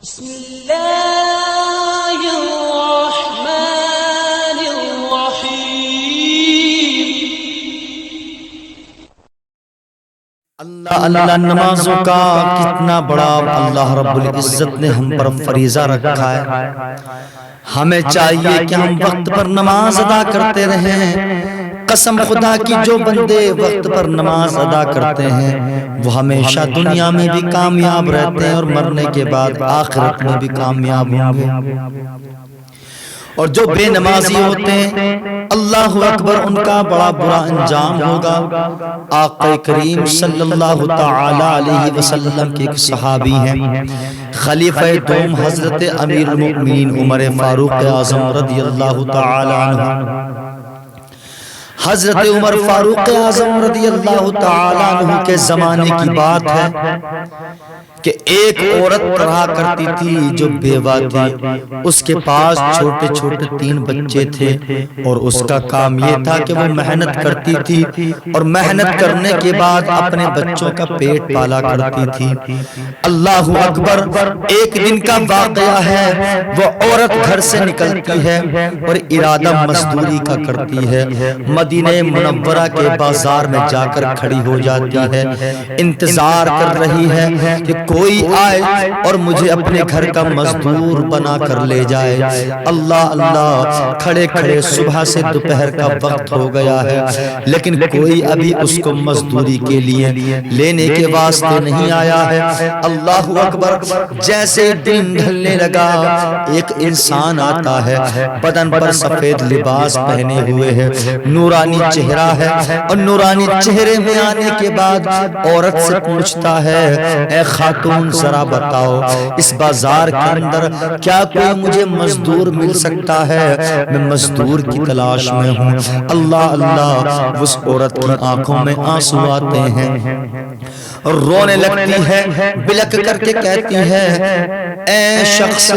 بسم اللہ الرحمن الرحیم۔ اللہ نمازوں کا کتنا بڑا اللہ رب العزت نے ہم پر فریضہ رکھا ہے۔ ہمیں چاہیے کہ ہم وقت پر نماز ادا کرتے رہیں۔ قسم خدا کی جو بندے وقت پر نماز ادا کرتے ہیں وہ ہمیشہ دنیا میں بھی کامیاب رہتے ہیں اور مرنے کے بعد آخرت میں بھی کامیاب ہوں گے۔ اور جو بے نمازی ہوتے ہیں اللہ اکبر ان کا بڑا برا انجام ہوگا۔ آقا کریم صلی اللہ تعالی علیہ وسلم کے ایک صحابی ہیں، خلیفہ دوم حضرت امیر المؤمنین عمر فاروق اعظم رضی اللہ تعالی عنہ۔ حضرت عمر فاروق اعظم رضی اللہ تعالی عنہ کے زمانے کی بات ہے کہ ایک عورت رہا کرتی تھی جو بیوہ تھی، اس کے پاس چھوٹے چھوٹے 3 بچے تھے اور اس کا کام یہ تھا کہ وہ محنت کرتی تھی اور محنت کرنے کے بعد اپنے بچوں کا پیٹ پالا کرتی تھی۔ اللہ اکبر، ایک دن کا واقعہ ہے، وہ عورت گھر سے نکلتی ہے اور ارادہ مزدوری کا کرتی ہے۔ مدینہ منورہ کے بازار میں جا کر کھڑی ہو جاتی ہے، انتظار کر رہی ہے کہ کوئی آئے اور مجھے اپنے گھر کا مزدور بنا کر لے جائے۔ اللہ اللہ، کھڑے کھڑے صبح سے دوپہر کا وقت ہو گیا ہے لیکن کوئی ابھی اس کو مزدوری کے لیے لینے کے واسطے نہیں آیا ہے۔ اللہ اکبر، جیسے دن ڈھلنے لگا ایک انسان آتا ہے، بدن پر سفید لباس پہنے ہوئے ہے، نورانی چہرہ ہے اور نورانی چہرے میں آنے کے بعد عورت سے پوچھتا ہے، اے خاتون ذرا بتاؤ اس بازار کے اندر کیا کوئی مجھے مزدور مل سکتا ہے؟ میں مزدور کی تلاش میں ہوں۔ اللہ اللہ، اس عورت کی آنکھوں میں آنسو آتے ہیں، رونے لگتی ہے، بلک کر کے کہتی ہے، اے شخص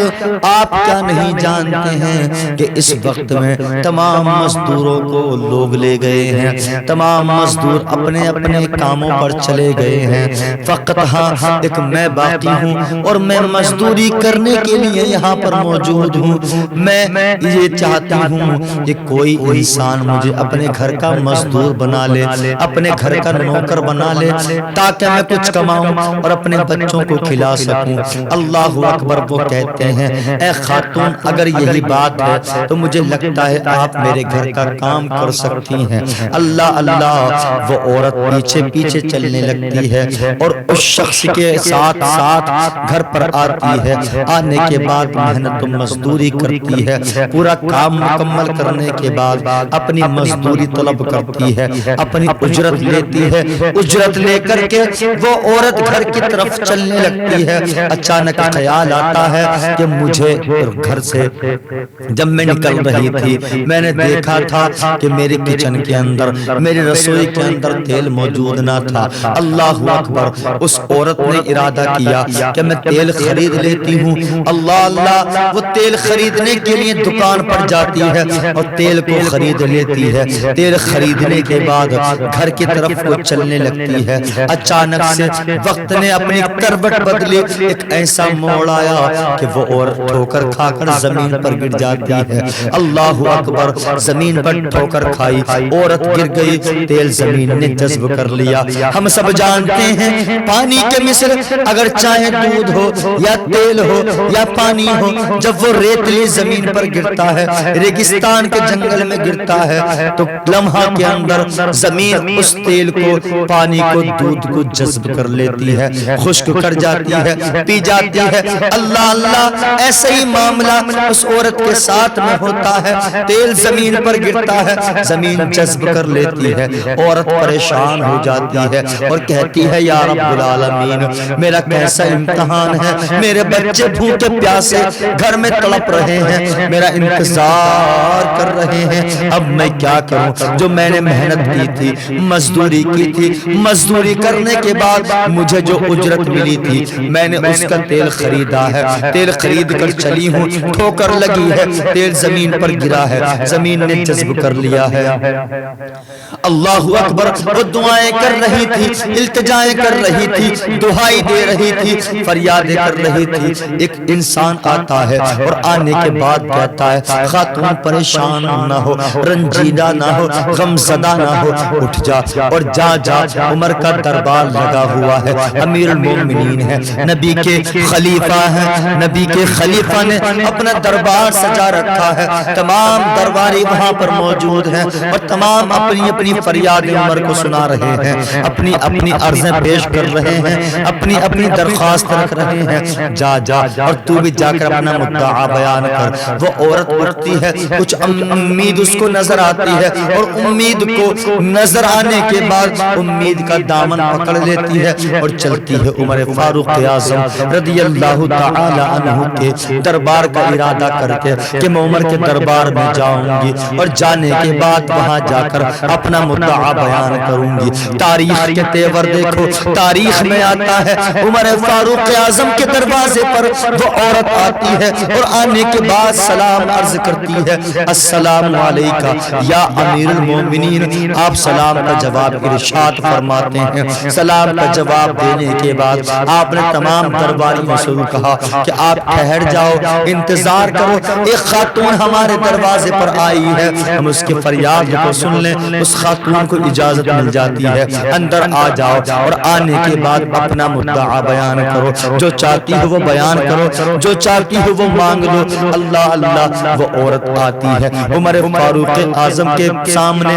آپ کیا نہیں جانتے ہیں کہ اس وقت میں تمام مزدوروں کو لوگ لے گئے ہیں، تمام مزدور اپنے اپنے کاموں پر چلے گئے ہیں، فقط ہاں ایک میں باقی ہوں اور میں مزدوری کرنے کے لیے یہاں پر موجود ہوں۔ میں یہ چاہتی ہوں کہ کوئی انسان مجھے اپنے گھر کا مزدور بنا لے، اپنے گھر کا نوکر بنا لے تاکہ میں کچھ کماؤں اور اپنے بچوں کو کھلا سکوں۔ اللہ اکبر، وہ کہتے ہیں، اے خاتون اگر یہی بات ہے تو مجھے لگتا ہے آپ میرے گھر کا کام کر سکتی ہیں۔ اللہ اللہ، وہ عورت پیچھے پیچھے چلنے لگتی ہے اور اس شخص کے ساتھ ساتھ گھر پر آتی ہے، آنے کے بعد محنت و مزدوری کرتی ہے، پورا کام مکمل کرنے کے بعد اپنی مزدوری طلب کرتی ہے، اپنی اجرت لیتی ہے، اجرت لے کر کے وہ عورت گھر کی طرف چلنے لگتی ہے۔ اچانک خیال آتا ہے کہ مجھے گھر سے جب میں نکل رہی تھی میں نے دیکھا تھا کہ میرے کچن کے اندر، میری رسوئی کے اندر تیل موجود نہ تھا۔ اللہ اکبر، اس عورت نے ارادہ کیا کہ میں تیل خرید لیتی ہوں۔ اللہ اللہ، وہ تیل خریدنے کے لیے دکان پر جاتی ہے اور تیل کو خرید لیتی ہے۔ تیل خریدنے کے بعد گھر کی طرف وہ چلنے لگتی ہے۔ اچانک سے وقت نے اپنی کروٹ بدلی، ایک ایسا موڑ آیا کہ وہ عورت ٹھوکر کھا کر زمین پر گر جاتی ہے۔ اللہ اکبر، زمین پر ٹھوکر کھائی، عورت گر گئی، تیل زمین نے جذب کر لیا۔ ہم سب جانتے ہیں پانی کے مثل اگر چاہے دودھ ہو یا تیل ہو یا پانی ہو، جب وہ ریتلی زمین پر گرتا ہے، ریگستان کے جنگل میں گرتا ہے تو لمحہ کے اندر زمین اس تیل کو، پانی کو، دودھ کو جذب کر لیتی ہے، خشک کر جاتی ہے، پی جاتی ہے۔ اللہ اللہ، ایسا ہی معاملہ اس عورت کے ساتھ میں ہوتا ہے، تیل زمین پر گرتا ہے، زمین جذب کر لیتی ہے، عورت پریشان ہو جاتی ہے اور کہتی ہے، یا رب العالمین، میرا کیسا امتحان ہے، میرے بچے بھوکے پیاسے گھر میں تڑپ رہے ہیں، میرا انتظار کر رہے ہیں، اب میں کیا کروں؟ جو میں نے محنت کی تھی، مزدوری کی تھی، مزدوری کرنے کے کے بعد مجھے جو اجرت ملی تھی میں نے اس کا تیل خریدا ہے، تیل خرید کر چلی ہوں، ٹھوکر لگی ہے، تیل زمین پر گرا ہے، زمین نے جذب کر لیا ہے۔ اللہ اکبر، وہ دعائیں کر رہی تھی، التجائیں کر رہی تھی، دعائی دے رہی تھی، فریادیں کر رہی تھی۔ ایک انسان آتا ہے اور آنے کے بعد کہتا ہے خاتون پریشان نہ ہو، رنجیدہ نہ ہو، غم زدہ نہ ہو، اٹھ جا اور جا عمر کا دربار لگا ہوا ہے، امیر المومنین ہے، نبی کے خلیفہ ہیں، نبی کے خلیفہ نے اپنا دربار سجا رکھا ہے، تمام درباری وہاں پر موجود ہیں اور تمام اپنی اپنی فریاد عمر کو سنا رہے ہیں، اپنی اپنی عرضیں پیش کر رہے ہیں، اپنی اپنی درخواست رکھ رہے ہیں۔ جا اور تو بھی جا کر اپنا مدعا بیان کر۔ وہ عورت اٹھتی ہے، کچھ امید اس کو نظر آتی ہے اور امید کو نظر آنے کے بعد امید کا دامن پکڑ لیتی ہے اور چلتی ہے عمر فاروق اعظم رضی اللہ تعالی عنہ کے دربار کا ارادہ کر کے کہ میں عمر کے دربار میں جاؤں گی اور جانے کے بعد وہاں جا کر اپنا مدعا بیان کروں گی۔ تاریخ کے تیور دیکھو، تاریخ میں آتا ہے عمر فاروق اعظم کے دروازے پر وہ عورت آتی ہے اور آنے کے بعد سلام عرض کرتی ہے، السلام علیکہ یا امیر المومنین۔ آپ سلام کا جواب ارشاد فرماتے ہیں۔ سلام کا جواب دینے کے بعد آپ نے تمام درباریوں سے کہا کہ آپ ٹھہر جاؤ، انتظار کرو، ایک خاتون ہمارے دروازے پر آئی ہے، ہم اس کی فریاد کو سن لیں۔ اس خاتون کو اجازت مل جاتی ہے، اندر آ جاؤ اور آنے کے بعد اپنا مدعا بیان کرو، جو چاہتی ہو وہ بیان کرو، جو چاہتی ہو وہ مانگ لو۔ اللہ اللہ، وہ عورت آتی ہے عمر فاروق اعظم کے سامنے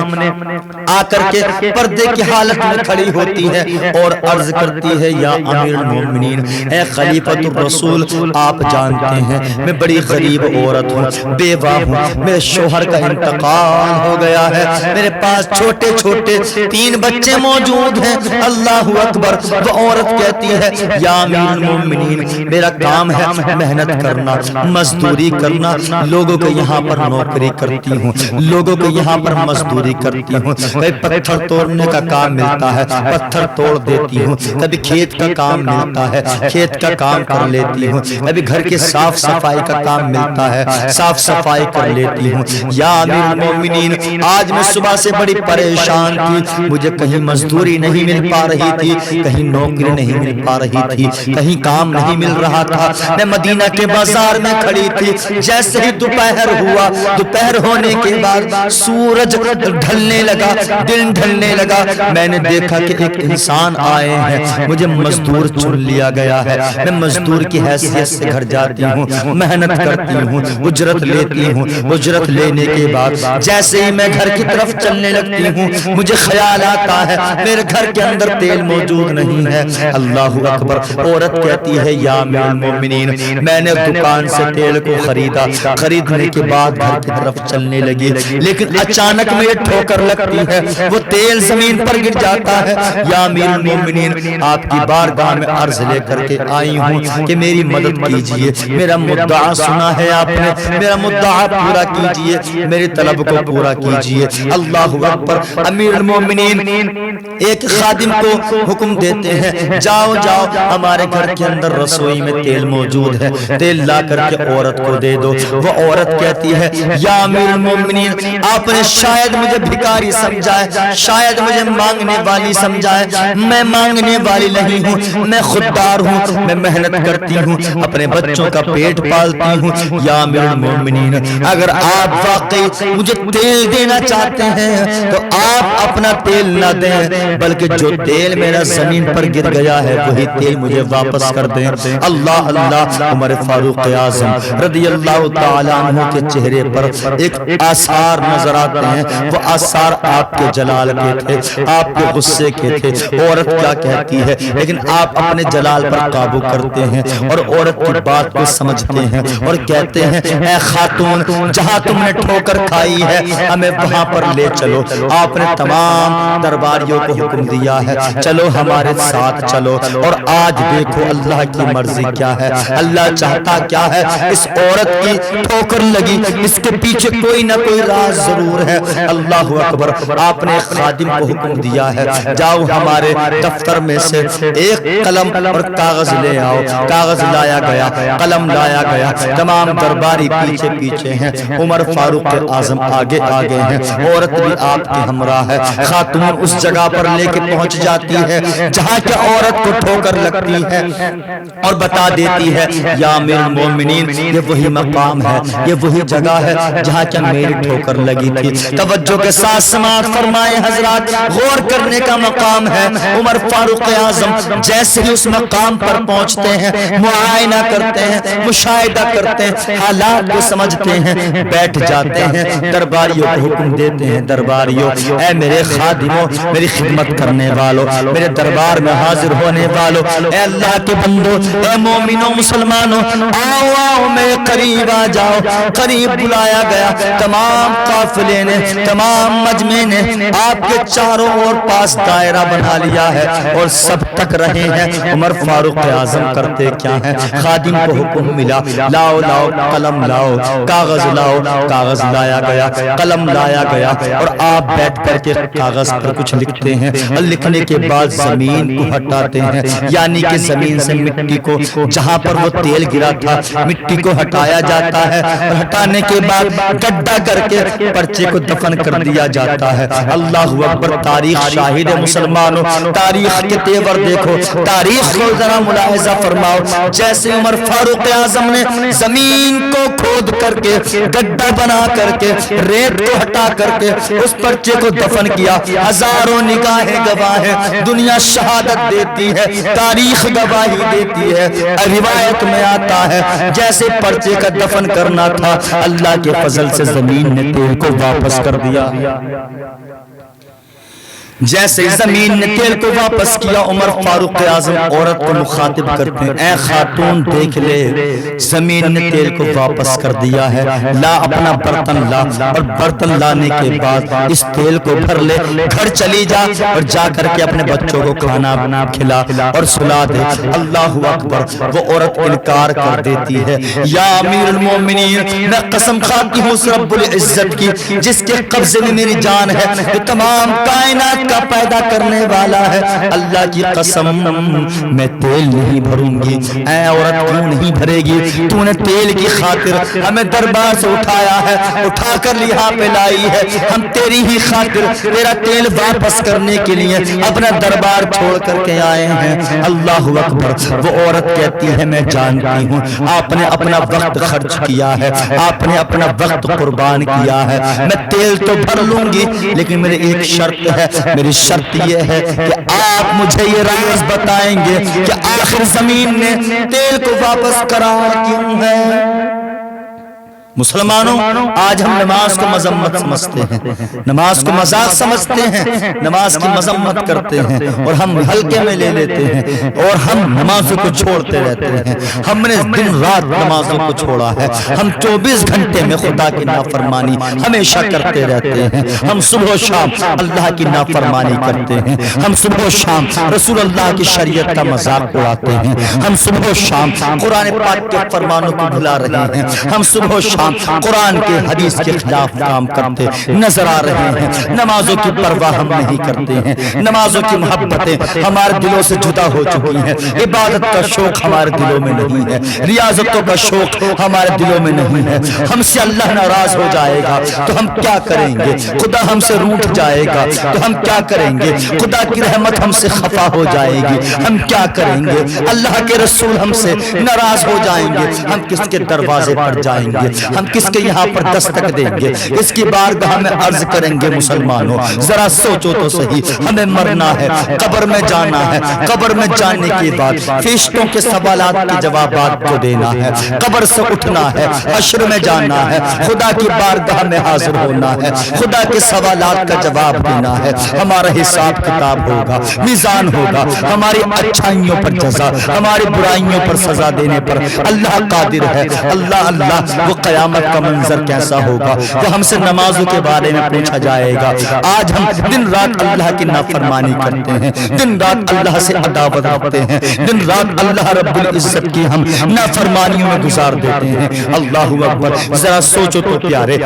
آ کر کے پردے کی حالت میں کھڑی ہوتی ہے اور عرض کرتی ہے، یا امیر المومنین، اے خلیفۃ الرسول، آپ جانتے ہیں میں بڑی غریب عورت ہوں، بیوہ ہوں، میرے شوہر کا انتقال ہو گیا ہے، میرے پاس چھوٹے چھوٹے 3 بچے موجود ہیں۔ اللہ اکبر، وہ عورت کہتی ہے، یا امیر المومنین، میرا کام ہے محنت کرنا، مزدوری کرنا، لوگوں کے یہاں پر نوکری کرتی ہوں، لوگوں کے یہاں پر مزدوری کرتی ہوں، کبھی پتھر توڑنے کا کام ملتا ہے پتھر توڑ دیتی ہوں، کبھی کھیت کا کام ملتا ہے کھیت کا کام کر لیتی ہوں، کبھی گھر کے صاف صفائی کا کام ملتا ہے صاف صفائی کر لیتی ہوں۔ یا امیر المومنین، آج میں صبح سے بڑی پریشان تھی، مجھے کہیں مزدوری نہیں مل پا رہی تھی، کہیں نوکری نہیں مل پا رہی تھی، کہیں کام نہیں مل رہا تھا، میں مدینہ کے بازار میں کھڑی تھی، جیسے ہی دوپہر ہوا، دوپہر ہونے کے بعد سورج ڈھلنے لگا، دن ڈھلنے لگا، میں نے دیکھا کہ ایک انسان آئے ہیں، مجھے مزدور چن لیا گیا ہے، میں مزدور کی حیثیت سے گھر جاتی ہوں، محنت کرتی ہوں، اجرت لیتی ہوں، اجرت لینے کے بعد جیسے ہی میں گھر کی طرف چلنے لگتی ہوں، مجھے خیال آتا ہے میرے گھر کے اندر تیل موجود نہیں ہے۔ اللہ اکبر، عورت کہتی ہے، یا امیر المومنین، میں نے دکان سے تیل کو خریدا، خریدنے کے بعد گھر کی طرف چلنے لگی، لیکن اچانک میں ٹھوکر لگتی ہے، وہ تیل زمین پر گر جاتا ہے۔ یا امیر المومنین، آپ کی بارگاہ میں عرض لے کر کے آئی ہوں کہ میری مدد کیجئے، میرا مدعا سنا ہے آپ نے، میرا مدعا پورا کیجئے، میری طلب کو پورا کیجئے۔ اللہ اکبر، امیر المومنین ایک خادم کو حکم دیتے ہیں، جاؤ جاؤ، ہمارے گھر کے اندر رسوئی میں تیل موجود ہے، تیل لا کر کے عورت کو دے دو۔ وہ عورت کہتی ہے، یا امیر المومنین، آپ نے شاید مجھے بھکاری سمجھا ہے، شاید مجھے مانگنے والی سمجھا ہے، میں مانگنے والی نہیں ہوں، میں خوددار ہوں، میں محنت کرتی ہوں، اپنے بچوں کا پیٹ پالتی ہوں۔ یا امیر المومنین، اگر آپ واقعی مجھے تیل دینا چاہتے ہیں تو آپ اپنا تیل نہ دیں، بلکہ جو تیل میرا زمین پر گر گیا ہے وہی تیل مجھے واپس کر دیں۔ اللہ اللہ، عمر فاروق اعظم رضی اللہ تعالی عنہ کے چہرے پر ایک آثار نظر آتے ہیں، وہ آثار آپ کے جلال کے تھے، آپ کے غصے کے تھے۔ عورت کیا کہتی ہے، لیکن آپ اپنے جلال پر قابو کرتے ہیں اور عورت کی بات کو سمجھتے ہیں اور کہتے ہیں، اے خاتون، جہاں تم نے ٹھوکر کھائی ہے ہمیں وہاں پر لے چلو۔ آپ نے تمام درباریوں کو حکم دیا ہے، چلو ہمارے ساتھ چلو، اور آج دیکھو اللہ کی مرضی کیا ہے، اللہ چاہتا کیا ہے۔ اس عورت کی ٹھوکر لگی، اس کے پیچھے کوئی نہ کوئی راز ضرور ہے۔ اللہ اکبر، آپ نے خادم کو حکم دیا ہے، جاؤ ہمارے دفتر میں سے ایک قلم اور کاغذ لے آؤ. کاغذ لایا گیا, قلم لایا گیا. تمام درباری پیچھے پیچھے ہیں, عمر فاروق اعظم آگے آگے ہیں, عورت بھی آپ کے ہمراہ ہے. خاتون اس جگہ پر لے کے پہنچ جاتی ہے جہاں کہ عورت کو ٹھوکر لگتی ہے اور بتا دیتی ہے یا امیر المومنین یہ وہی مقام ہے, یہ وہی جگہ ہے جہاں کہ میری ٹھوکر لگی تھی. توجہ کے ساتھ سماعت فرمائے حضرات, غور کرنے کا مقام ہے. عمر فاروق اعظم جیسے ہی اس مقام پر پہنچتے ہیں, معائنہ کرتے ہیں, مشاہدہ کرتے ہیں, حالات کو سمجھتے ہیں, بیٹھ جاتے ہیں. درباریوں کو حکم دیتے ہیں, درباریوں اے میرے خادموں, میری خدمت کرنے والوں, میرے دربار میں حاضر ہونے والوں, اے اللہ کے بندوں, اے مومنوں مسلمانوں, آؤ آؤ میرے قریب آ جاؤ. قریب بلایا گیا. تمام قافلے نے, تمام مجمع نے آپ کے چاروں اور پاس دائرہ بنا لیا ہے اور سب تک رہے ہیں. عمر فاروق اعظم کرتے کیا ہیں, خادم کو حکم ملا لاؤ لاؤ قلم لاؤ, کاغذ لاؤ. کاغذ لایا گیا, قلم لایا گیا اور آپ بیٹھ کر کے کاغذ پر کچھ لکھتے ہیں اور لکھنے کے بعد زمین کو ہٹاتے ہیں, یعنی کہ زمین سے مٹی کو, جہاں پر وہ تیل گرا تھا, مٹی کو ہٹایا جاتا ہے اور ہٹانے کے بعد گڈھا کر کے پرچے کو دفن کر دیا جاتا ہے. اللہ اکبر, تاریخ شاہد ہے مسلمانوں, تاریخ کے تیور دیکھو, تاریخ کو ذرا ملاحظہ فرماؤ. جیسے عمر فاروق اعظم نے زمین کو کھود کر کے, گڈھا بنا کر کے, ریت کو ہٹا کر کے اس پرچے کو دفن کیا, ہزاروں نگاہیں گواہ ہیں, دنیا شہادت دیتی ہے, تاریخ گواہی دیتی ہے. روایت میں آتا ہے جیسے پرچے کا دفن کرنا تھا, اللہ کے فضل سے زمین نے تیل کو واپس کر دیا. جیسے زمین نے تیل کو واپس کیا, عمر فاروق اعظم عورت کو مخاطب کرتے ہیں, اے خاتون دیکھ لے زمین نے تیل کو واپس کر دیا ہے, لا اپنا برتن لا اور برتن لانے کے بعد اس تیل کو بھر لے, گھر چلی جا اور جا کر کے اپنے بچوں کو کھانا کھلا اور سلا دے. اللہ اکبر, وہ عورت انکار کر دیتی ہے, یا امیر المومنین میں قسم کھاتی ہوں اس رب العزت کی جس کے قبضے میں میری جان ہے, کہ تمام کائنات کا پیدا کرنے والا ہے, اللہ کی قسم میں تیل نہیں بھروں گی. اے عورت کیوں نہیں بھرے گی, تو نے تیل کی خاطر ہمیں دربار سے اٹھایا ہے, اٹھا کر یہاں پہ لائی ہے, ہم تیری ہی خاطر تیرا تیل واپس کرنے کے لیے اپنا دربار چھوڑ کر کے آئے ہیں. اللہ اکبر, وہ عورت کہتی ہے میں جانتی ہوں آپ نے اپنا وقت خرچ کیا ہے, آپ نے اپنا وقت قربان کیا ہے, میں تیل تو بھر لوں گی لیکن میرے ایک شرط ہے, میری شرط یہ ہے کہ آپ مجھے یہ راز بتائیں گے کہ آخر زمین نے تیل کو واپس قرار کیوں ہے. مسلمانوں, آج ہم نماز کو مذمت سمجھتے ہیں, نماز کو مذاق سمجھتے ہیں, نماز کی مذمت کرتے ہیں اور ہم ہلکے میں لے لیتے ہیں اور ہم نمازوں کو چھوڑتے رہتے ہیں. ہم نے دن رات نمازوں کو چھوڑا ہے, ہم 24 گھنٹے میں خدا کی نافرمانی ہمیشہ کرتے رہتے ہیں. ہم صبح و شام اللہ کی نافرمانی کرتے ہیں, ہم صبح و شام رسول اللہ کی شریعت کا مذاق اڑاتے ہیں, ہم صبح و شام قرآن پاک کے فرمانوں کو بھلا رہے ہیں, ہم صبح و شام قرآن کے حدیث کے خلاف کام کرتے نظر آ رہے ہیں. نمازوں کی پرواہ ہم نہیں کرتے ہیں, نمازوں کی محبتیں ہمارے دلوں سے جدا ہو چکی ہیں, عبادت کا شوق ہمارے دلوں میں نہیں ہے, ریاضتوں کا شوق ہمارے دلوں میں نہیں ہے. ہم سے اللہ ناراض ہو جائے گا تو ہم کیا کریں گے, خدا ہم سے روٹھ جائے گا تو ہم کیا کریں گے, خدا کی رحمت ہم سے خفا ہو جائے گی, ہم کیا کریں گے, اللہ کے رسول ہم سے ناراض ہو جائیں گے, ہم کس کے دروازے پر جائیں گے, ہم کس کے یہاں پر دستک دیں گے, اس کی بارگاہ میں عرض کریں گے. مسلمانوں ذرا سوچو تو صحیح, ہمیں مرنا ہے, قبر میں جانا ہے, قبر میں جانے کے بعد فرشتوں کے سوالات کے جوابات کو دینا ہے, قبر سے اٹھنا ہے, حشر میں جانا ہے, خدا کی بارگاہ میں حاضر ہونا ہے, خدا کے سوالات کا جواب دینا ہے. ہمارا حساب کتاب ہوگا, میزان ہوگا, ہماری اچھائیوں پر جزا, ہماری برائیوں پر سزا دینے پر اللہ قادر ہے. اللہ اللہ وہ قیامت قیامت کا منظر کیسا ہوگا کہ ہم سے نمازوں کے بارے میں پوچھا جائے گا. آج ہم دن رات اللہ کی نافرمانی کرتے ہیں, دن رات اللہ سے عداوت رکھتے ہیں, دن رات اللہ رب العزت کی ہم نافرمانیوں میں گزار دیتے ہیں. اللہ اکبر. ذرا سوچو تو پیارے,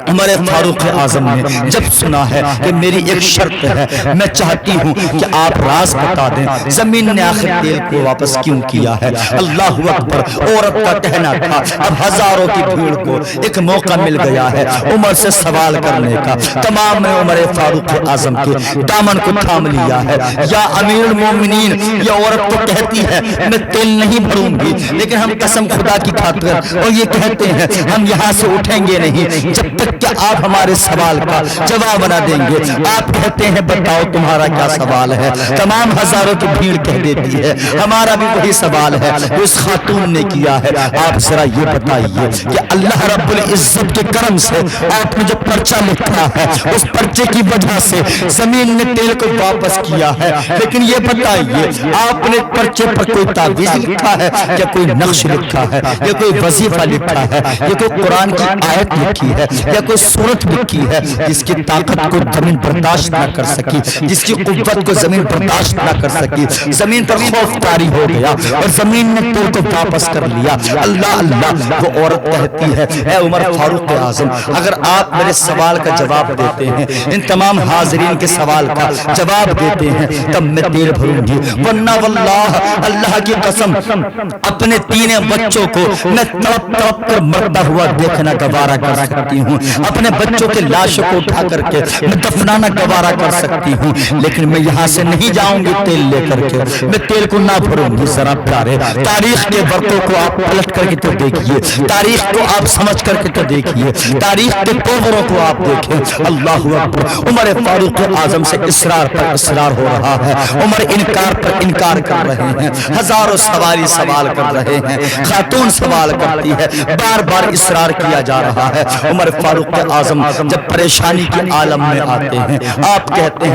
عمر فاروق اعظم نے جب سنا ہے کہ میری ایک شرط ہے, میں چاہتی ہوں کہ آپ راز بتا دیں, زمین نے آخر تیل کو واپس کیوں کیا ہے. اللہ اکبر. عورت کا کہنا تھا اب ہزاروں کی بھیڑ کو ایک موقع مل گیا ہے عمر سے سوال کرنے کا. تمام نے عمر فاروق اعظم کے دامن کو تھام لیا ہے. یا امیر المومنین, یہ عورت تو کہتی ہے میں تیل نہیں بھروں گی, لیکن ہم قسم خدا کی خاطر اور یہ کہتے ہیں ہم یہاں سے اٹھیں گے نہیں جب تک کہ آپ ہمارے سوال کا جواب نہ دیں گے. آپ کہتے ہیں بتاؤ تمہارا کیا سوال ہے. تمام ہزاروں کی بھیڑ کہہ دیتی ہے ہمارا بھی وہی سوال ہے جو اس خاتون نے کیا ہے. آپ ذرا یہ بتائیے کہ اللہ رب العزت کے کرم سے آپ نے جو پرچہ لکھا ہے اس پرچے کی وجہ سے زمین نے تیل کو واپس کیا ہے, لیکن یہ بتائیے آپ نے پرچے پر کوئی تعویذ لکھا ہے یا کوئی نقش لکھا ہے یا کوئی وظیفہ لکھا ہے یا کوئی قرآن کی آیت لکھی ہے یا کوئی سورت لکھی ہے جس کی طاقت کو زمین برداشت نہ کر سکی, جس کی قوت کو زمین برداشت نہ کر سکی. زمین پر خوف طاری ہو گیا اور زمین نے تیل کو واپس کر لیا. اللہ اللہ. وہ عورت کہتی ہے اے عمر فاروق اعظم, اگر آپ میرے سوال کا جواب دیتے ہیں, ان تمام حاضرین کے سوال کا جواب دیتے ہیں, تب میں تیل بھروں گی, ورنہ واللہ اللہ کی قسم اپنے تینوں بچوں کو میں تڑپ تڑپ کر مرتا ہوا دیکھنا گوارا کر سکتی ہوں, اپنے بچوں کے لاشوں کو اٹھا کر کے میں دفنانا گوارا کر سکتی ہوں, لیکن میں یہاں سے نہیں جاؤں گی تیل لے کر کے, میں تیل کو نہ بھروں گی. ذرا پیارے تاریخ کے ورقوں کو آپ پلٹ کر کے تو دیکھیے, تاریخ کو آپ سمجھ کر کے تو دیکھیے, تاریخ کے کوبروں کو آپ دیکھیں. اللہ اکبر. عمر فاروق اعظم سے اصرار پر اصرار ہو رہا ہے, عمر انکار پر انکار کر رہے ہیں, ہزاروں سواری سوال کر رہے ہیں, خاتون سوال کرتی ہے, بار بار اصرار کیا جا رہا ہے. عمر فاروق اعظم جب پریشانی کے عالم میں آتے ہیں آپ کہتے ہیں